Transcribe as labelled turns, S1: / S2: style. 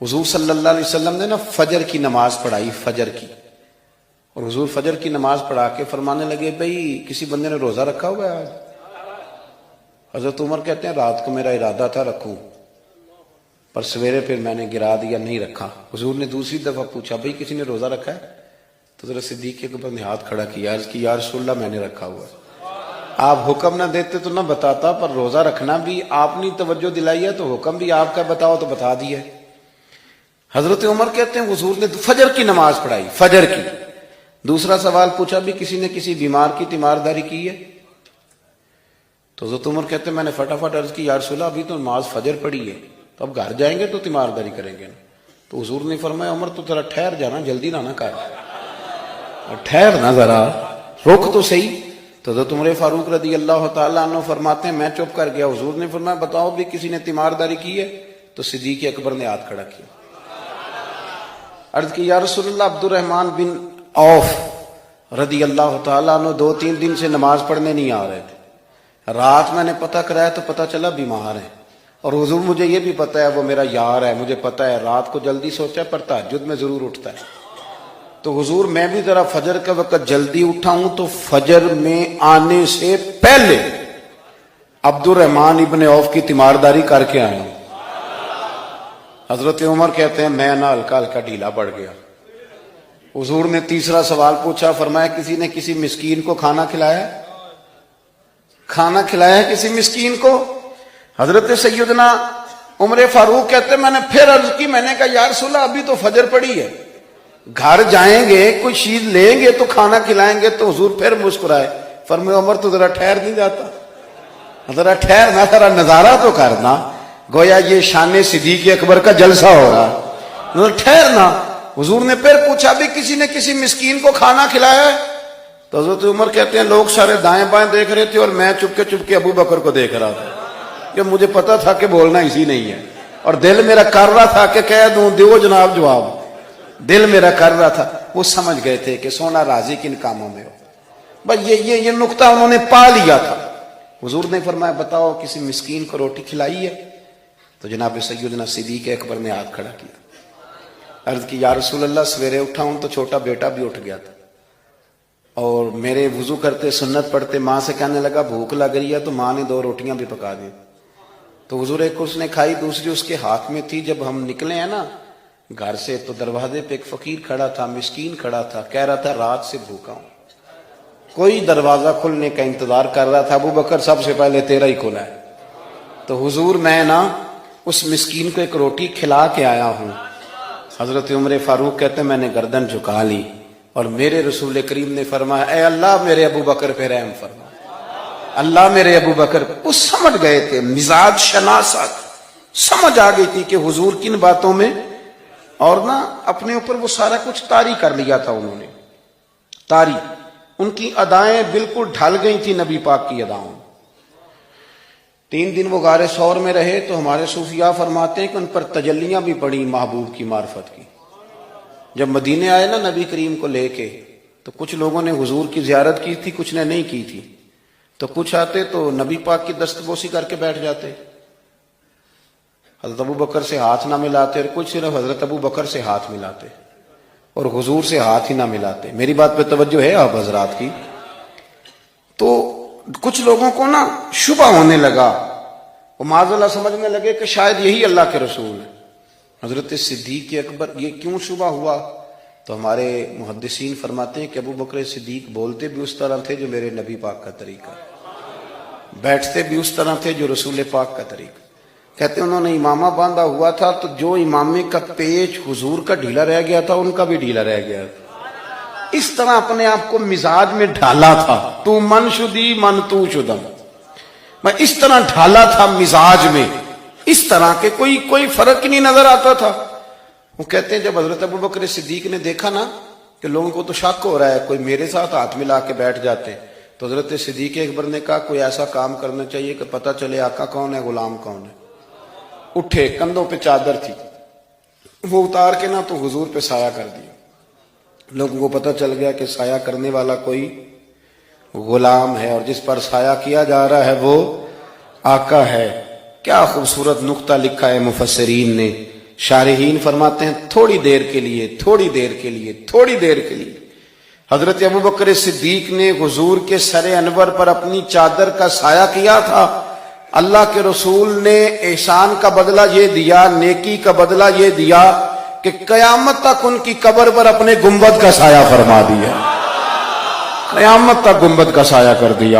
S1: حضور صلی اللہ علیہ وسلم نے نا فجر کی نماز پڑھائی، فجر کی، اور حضور فجر کی نماز پڑھا کے فرمانے لگے بھئی کسی بندے نے روزہ رکھا ہوا ہے آج؟ حضرت عمر کہتے ہیں رات کو میرا ارادہ تھا رکھوں، پر سویرے پھر میں نے گرا دیا، نہیں رکھا۔ حضور نے دوسری دفعہ پوچھا بھئی کسی نے روزہ رکھا ہے؟ تو حضرت صدیق کے اوپر نے ہاتھ کھڑا کیا، عرض کی یا رسول اللہ میں نے رکھا ہوا ہے۔ آپ حکم نہ دیتے تو نہ بتاتا، پر روزہ رکھنا بھی آپ نے توجہ دلائی ہے تو حکم بھی آپ کا بتاؤ تو بتا دیا ہے۔ حضرت عمر کہتے ہیں حضور نے فجر کی نماز پڑھائی، فجر کی۔ دوسرا سوال پوچھا بھی کسی نے کسی بیمار کی تیمارداری کی ہے؟ تو حضرت عمر کہتے ہیں میں نے فٹافٹ عرض کی یا رسول اللہ ابھی تو نماز فجر پڑھی ہے، تو اب گھر جائیں گے تو تیمارداری کریں گے نا۔ تو حضور نے فرمایا عمر تو ذرا ٹھہر جانا، جلدی نہ کر، ٹھہر نہ ذرا، رک تو صحیح۔ تو حضرت عمر فاروق رضی اللہ تعالیٰ عنہ فرماتے ہیں میں چپ کر گیا، حضور نے فرمایا بتاؤ بھی کسی نے تیمارداری کی ہے؟ تو صدیق اکبر نے ہاتھ کھڑا کیا، عرض کی یا رسول اللہ عبد الرحمن بن عوف رضی اللہ تعالیٰ عنہ 2-3 دن سے نماز پڑھنے نہیں آ رہے تھے، رات میں نے پتہ کرایا تو پتہ چلا بیمار ہے، اور حضور مجھے یہ بھی پتہ ہے وہ میرا یار ہے، مجھے پتہ ہے رات کو جلدی سوچا پر تہجد میں ضرور اٹھتا ہے، تو حضور میں بھی ذرا فجر کا وقت جلدی اٹھا ہوں تو فجر میں آنے سے پہلے عبد الرحمن ابن عوف کی تیمارداری کر کے آیا ہوں۔ حضرت عمر کہتے ہیں میں نہ ہلکا ہلکا ڈھیلا پڑ گیا۔ حضور نے تیسرا سوال پوچھا، فرمایا کسی نے کسی مسکین کو کھانا کھلایا؟ کھانا کھلایا کسی مسکین کو؟ حضرت سیدنا عمر فاروق کہتے ہیں میں نے پھر عرض کی، میں نے کہا یا رسول اللہ ابھی تو فجر پڑی ہے، گھر جائیں گے کوئی چیز لیں گے تو کھانا کھلائیں گے۔ تو حضور پھر مسکرائے، فرمایا عمر تو ذرا ٹھہر نہیں جاتا، ذرا ٹھہر نہ، ذرا نظارہ تو کرنا، گویا یہ شان صدیق اکبر کا جلسہ ہو رہا، ٹھہرنا۔ حضور نے پھر پوچھا بھی کسی نے کسی مسکین کو کھانا کھلایا ہے؟ تو حضرت عمر کہتے ہیں لوگ سارے دائیں بائیں دیکھ رہے تھے اور میں چپ کے ابو بکر کو دیکھ رہا تھا، کہ مجھے پتا تھا کہ بولنا اسی نہیں ہے، اور دل میرا کر رہا تھا کہ کہہ دوں دیو جناب جواب، دل میرا کر رہا تھا۔ وہ سمجھ گئے تھے کہ سونا راضی کن کاموں میں ہو، بس یہ نقطہ انہوں نے پا لیا تھا۔ حضور نے فرمایا بتاؤ کسی مسکین کو روٹی کھلائی ہے؟ تو جناب سیدنا صدیق اکبر نے ہاتھ کھڑا کیا، عرض کی یا رسول اللہ سویرے اٹھا ہوں تو چھوٹا بیٹا بھی اٹھ گیا تھا، اور میرے وضو کرتے سنت پڑھتے ماں سے کہنے لگا بھوک لگ رہی ہے، تو ماں نے 2 روٹیاں بھی پکا دی، تو حضور ایک اس نے کھائی دوسری اس کے ہاتھ میں تھی۔ جب ہم نکلے ہیں نا گھر سے تو دروازے پہ ایک فقیر کھڑا تھا، مسکین کھڑا تھا، کہہ رہا تھا رات سے بھوکا ہوں، کوئی دروازہ کھلنے کا انتظار کر رہا تھا، ابو بکر سب سے پہلے تیرا ہی کھلا ہے۔ تو حضور میں نا اس مسکین کو ایک روٹی کھلا کے آیا ہوں۔ حضرت عمر فاروق کہتے ہیں میں نے گردن جھکا لی، اور میرے رسول کریم نے فرمایا اے اللہ میرے ابو بکر پہ رحم فرما، اللہ میرے ابو بکر۔ وہ سمجھ گئے تھے، مزاج شناست سمجھ آ گئی تھی کہ حضور کن باتوں میں، اور نا اپنے اوپر وہ سارا کچھ طاری کر لیا تھا انہوں نے، طاری، ان کی ادائیں بالکل ڈھل گئی تھی نبی پاک کی اداؤں۔ 3 دن وہ غار ثور میں رہے تو ہمارے صوفیاء فرماتے ہیں کہ ان پر تجلیاں بھی پڑی محبوب کی معرفت کی۔ جب مدینے آئے نا نبی کریم کو لے کے، تو کچھ لوگوں نے حضور کی زیارت کی تھی، کچھ نے نہیں کی تھی، تو کچھ آتے تو نبی پاک کی دستبوسی کر کے بیٹھ جاتے، حضرت ابو بکر سے ہاتھ نہ ملاتے، اور کچھ صرف حضرت ابو بکر سے ہاتھ ملاتے اور حضور سے ہاتھ ہی نہ ملاتے۔ میری بات پہ توجہ ہے آپ حضرات کی؟ تو کچھ لوگوں کو نا شبہ ہونے لگا، وہ معاذ اللہ سمجھنے لگے کہ شاید یہی اللہ کے رسول ہے۔ حضرت صدیق اکبر یہ کیوں شبہ ہوا؟ تو ہمارے محدثین فرماتے ہیں کہ ابو بکر صدیق بولتے بھی اس طرح تھے جو میرے نبی پاک کا طریقہ، بیٹھتے بھی اس طرح تھے جو رسول پاک کا طریقہ۔ کہتے ہیں انہوں نے امامہ باندھا ہوا تھا تو جو امامے کا پیچ حضور کا ڈھیلا رہ گیا تھا ان کا بھی ڈھیلا رہ گیا تھا، اس طرح اپنے آپ کو مزاج میں ڈھالا تھا، تو من شدی من تو شدم، میں اس طرح ڈھالا تھا مزاج میں، اس طرح کہ کوئی فرق ہی نہیں نظر آتا تھا۔ وہ کہتے ہیں جب حضرت ابو بکر صدیق نے دیکھا نا کہ لوگوں کو تو شک ہو رہا ہے، کوئی میرے ساتھ ہاتھ ملا کے بیٹھ جاتے، تو حضرت صدیق اکبر نے کہا کوئی ایسا کام کرنا چاہیے کہ پتہ چلے آقا کون ہے غلام کون ہے۔ اٹھے، کندھوں پہ چادر تھی، وہ اتار کے نا تو حضور پہ سایہ کر دیا، لوگوں کو پتہ چل گیا کہ سایہ کرنے والا کوئی غلام ہے، اور جس پر سایہ کیا جا رہا ہے وہ آقا ہے۔ کیا خوبصورت نقطہ لکھا ہے مفسرین نے، شارحین فرماتے ہیں تھوڑی دیر کے لیے، تھوڑی دیر کے لیے، تھوڑی دیر کے لیے حضرت ابوبکر صدیق نے حضور کے سر انور پر اپنی چادر کا سایہ کیا تھا۔ اللہ کے رسول نے احسان کا بدلہ یہ دیا، نیکی کا بدلہ یہ دیا کہ قیامت تک ان کی قبر پر اپنے گنبد کا سایہ فرما دیا، قیامت تک گنبد کا سایہ کر دیا۔